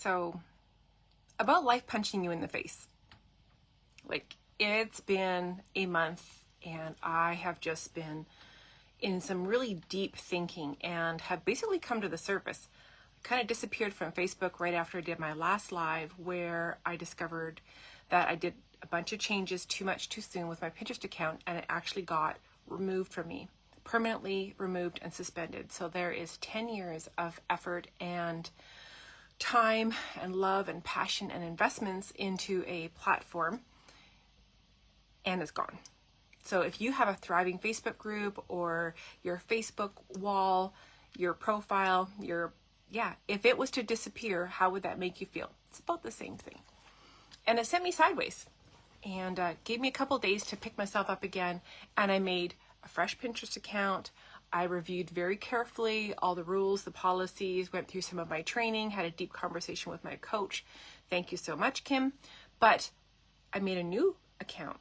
So, about life punching you in the face. Like, it's been a month and I have just been in some really deep thinking and have basically come to the surface. I kind of disappeared from Facebook right after I did my last live, where I discovered that I did a bunch of changes too much too soon with my Pinterest account, and it actually got removed from me, permanently removed and suspended. So there is 10 years of effort and time and love and passion and investments into a platform, and it's gone. So if you have a thriving Facebook group or your Facebook wall, your profile, if it was to disappear, how would that make you feel? It's about the same thing. And it sent me sideways and gave me a couple days to pick myself up again. And I made a fresh Pinterest account. I reviewed very carefully all the rules, the policies, went through some of my training, had a deep conversation with my coach. Thank you so much, Kim. But I made a new account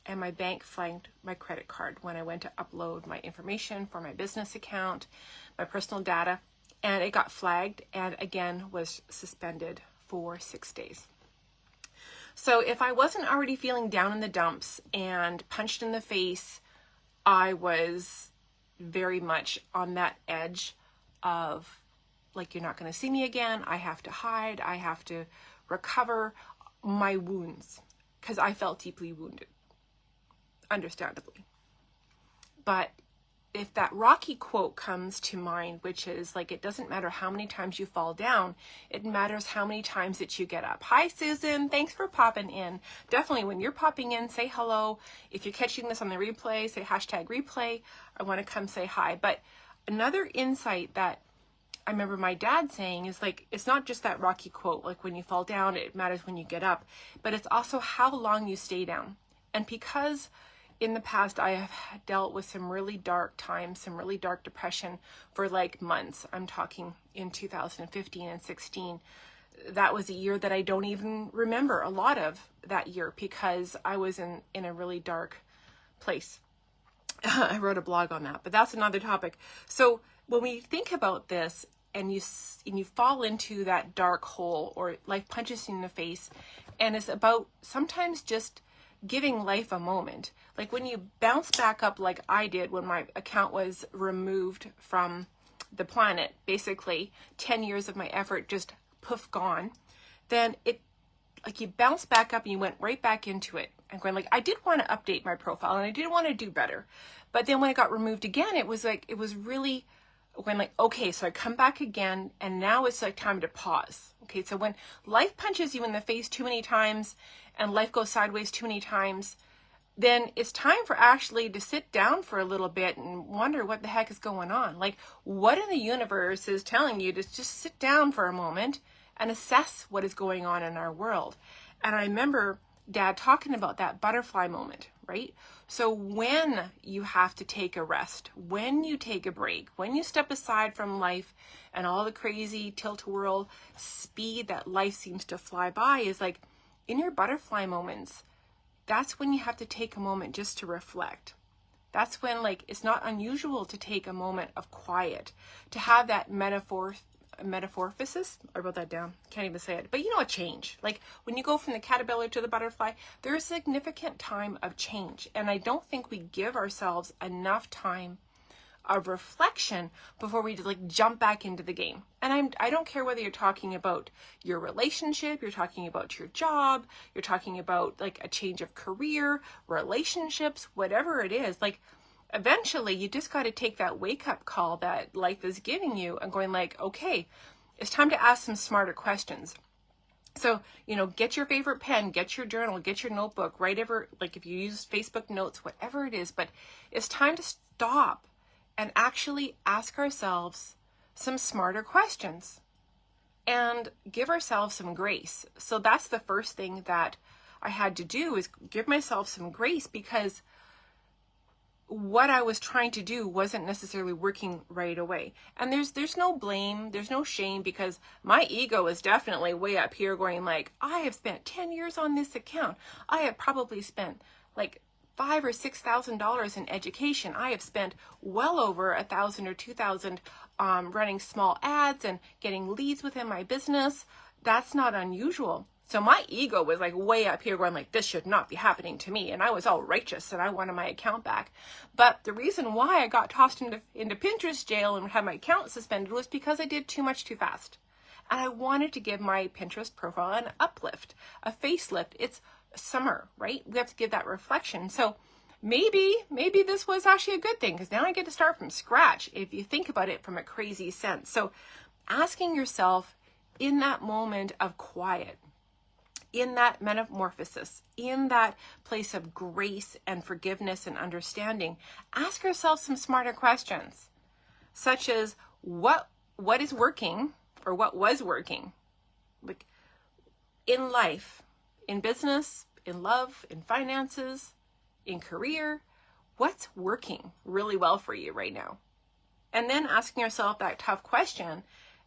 and my bank flagged my credit card when I went to upload my information for my business account, my personal data, and it got flagged and again was suspended for 6 days. So if I wasn't already feeling down in the dumps and punched in the face, I was very much on that edge of, like, you're not going to see me again. I have to hide. I have to recover my wounds because I felt deeply wounded, understandably. But if that Rocky quote comes to mind, which is like, it doesn't matter how many times you fall down, it matters how many times that you get up. Hi, Susan. Thanks for popping in. Definitely when you're popping in, say hello. If you're catching this on the replay, say #replay. I want to come say hi. But another insight that I remember my dad saying is, like, it's not just that Rocky quote, like when you fall down, it matters when you get up, but it's also how long you stay down. And because in the past, I have dealt with some really dark times, some really dark depression for like months. I'm talking in 2015 and 16. That was a year that I don't even remember a lot of that year because I was in a really dark place. I wrote a blog on that, but that's another topic. So when we think about this and you fall into that dark hole or life punches you in the face, and it's about sometimes just giving life a moment. Like when you bounce back up like I did when my account was removed from the planet, basically 10 years of my effort just poof gone, then it, like, you bounce back up and you went right back into it and going like, I did want to update my profile and I did want to do better. But then when it got removed again, it was like, it was really when, like, okay, so I come back again and now it's like time to pause. Okay, so when life punches you in the face too many times and life goes sideways too many times, then it's time for actually to sit down for a little bit and wonder what the heck is going on. Like, what in the universe is telling you to just sit down for a moment and assess what is going on in our world? And I remember Dad talking about that butterfly moment, right? So when you have to take a rest, when you take a break, when you step aside from life and all the crazy tilt-a-whirl speed that life seems to fly by, is like, in your butterfly moments, that's when you have to take a moment just to reflect. That's when, like, it's not unusual to take a moment of quiet, to have that metamorphosis. I wrote that down, can't even say it, but a change. Like when you go from the caterpillar to the butterfly, there's a significant time of change. And I don't think we give ourselves enough time of reflection before we like jump back into the game. And I don't care whether you're talking about your relationship, you're talking about your job, you're talking about like a change of career, relationships, whatever it is. Like, eventually you just got to take that wake up call that life is giving you and going like, okay, it's time to ask some smarter questions. So, get your favorite pen, get your journal, get your notebook, whatever, like if you use Facebook notes, whatever it is, but it's time to stop and actually ask ourselves some smarter questions and give ourselves some grace. So that's the first thing that I had to do, is give myself some grace, because what I was trying to do wasn't necessarily working right away. And there's no blame, there's no shame, because my ego is definitely way up here going like, I have spent 10 years on this account. I have probably spent like $5,000 or $6,000 in education. I have spent well over $1,000 or $2,000 running small ads and getting leads within my business. that's not unusual. So my ego was like way up here going like, this should not be happening to me. And I was all righteous and I wanted my account back. But the reason why I got tossed into Pinterest jail and had my account suspended was because I did too much too fast. And I wanted to give my Pinterest profile an uplift, a facelift. It's summer, right? We have to give that reflection. So maybe this was actually a good thing, because now I get to start from scratch if you think about it from a crazy sense. So asking yourself in that moment of quiet, in that metamorphosis, in that place of grace and forgiveness and understanding, ask yourself some smarter questions, such as what is working or what was working, like in life, in business, in love, in finances, in career, what's working really well for you right now? And then asking yourself that tough question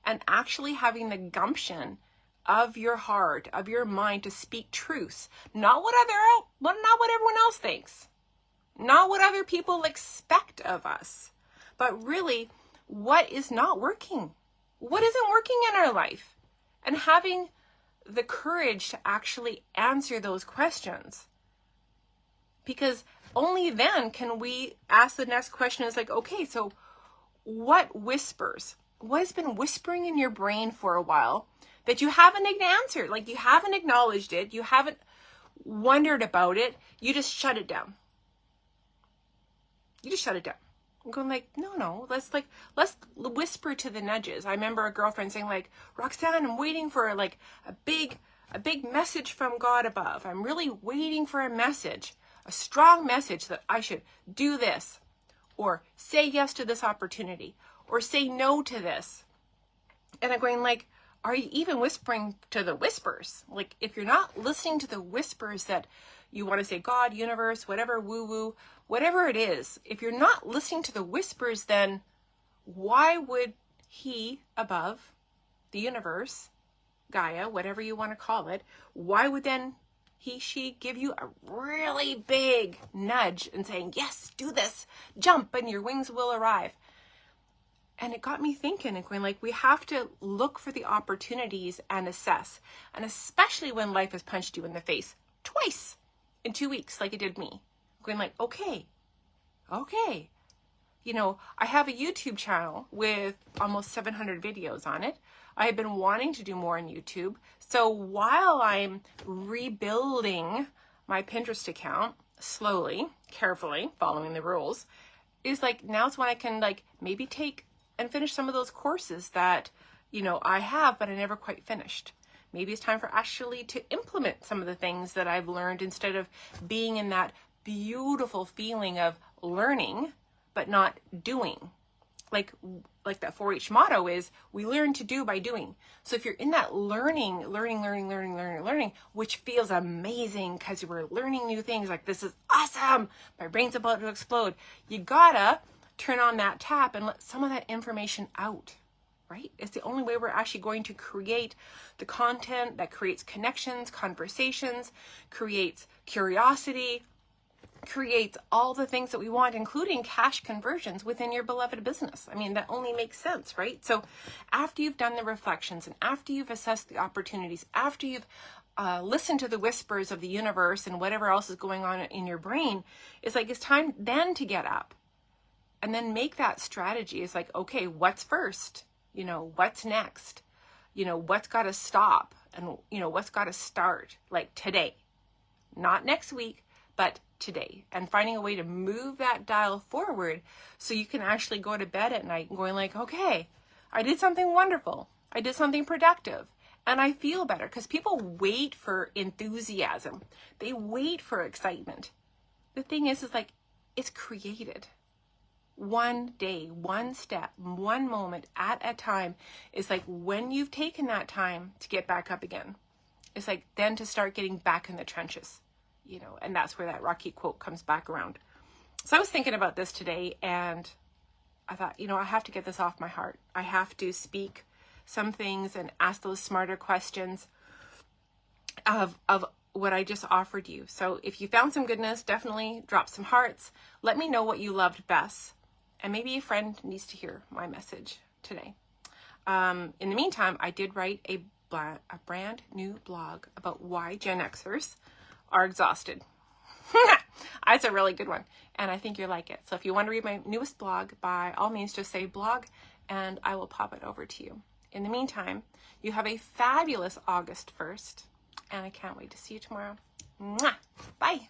and actually having the gumption of your heart, of your mind to speak truths, not what everyone else thinks, not what other people expect of us, but really what is not working, what isn't working in our life, and having the courage to actually answer those questions. Because only then can we ask the next question is like, okay, so what whispers? What has been whispering in your brain for a while that you haven't answered? Like you haven't acknowledged it. You haven't wondered about it. You just shut it down. You just shut it down. I'm going like, no, let's whisper to the nudges. I remember a girlfriend saying like, Roxanne, I'm waiting for like a big message from God above. I'm really waiting for a message, a strong message that I should do this, or say yes to this opportunity, or say no to this. And I'm going like, are you even whispering to the whispers? Like if you're not listening to the whispers that you want to say, God, universe, whatever, woo-woo, whatever it is, if you're not listening to the whispers, then why would he above, the universe, Gaia, whatever you want to call it, why would then she give you a really big nudge and saying, yes, do this, jump and your wings will arrive? And it got me thinking and going like, we have to look for the opportunities and assess. And especially when life has punched you in the face twice in 2 weeks, like it did me. Going like, okay. You know, I have a YouTube channel with almost 700 videos on it. I have been wanting to do more on YouTube. So while I'm rebuilding my Pinterest account, slowly, carefully, following the rules, is like, now's when I can like maybe take and finish some of those courses that, you know, I have, but I never quite finished. Maybe it's time for actually to implement some of the things that I've learned instead of being in that beautiful feeling of learning, but not doing. Like that 4-H motto is, we learn to do by doing. So if you're in that learning, which feels amazing because we're learning new things, like this is awesome, my brain's about to explode, you gotta turn on that tap and let some of that information out, right? It's the only way we're actually going to create the content that creates connections, conversations, creates curiosity, creates all the things that we want, including cash conversions within your beloved business. I mean, that only makes sense, right? So after you've done the reflections and after you've assessed the opportunities, after you've listened to the whispers of the universe and whatever else is going on in your brain, it's like, it's time then to get up and then make that strategy. It's like, okay, what's first? You know, what's next? You know, what's got to stop? And, you know, what's got to start? Like today, not next week, but today, and finding a way to move that dial forward so you can actually go to bed at night and going like, okay, I did something wonderful. I did something productive and I feel better, because people wait for enthusiasm. They wait for excitement. The thing is like, it's created. One day, one step, one moment at a time. Is like when you've taken that time to get back up again, it's like then to start getting back in the trenches. You know, and that's where that Rocky quote comes back around. So I was thinking about this today and I thought, you know, I have to get this off my heart. I have to speak some things and ask those smarter questions of what I just offered you. So if you found some goodness, definitely drop some hearts. Let me know what you loved best. And maybe a friend needs to hear my message today. In the meantime, I did write a brand new blog about why Gen Xers are exhausted. It's a really good one, and I think you'll like it. So if you want to read my newest blog, by all means, just say blog, and I will pop it over to you. In the meantime, you have a fabulous August 1st, and I can't wait to see you tomorrow. Mwah! Bye!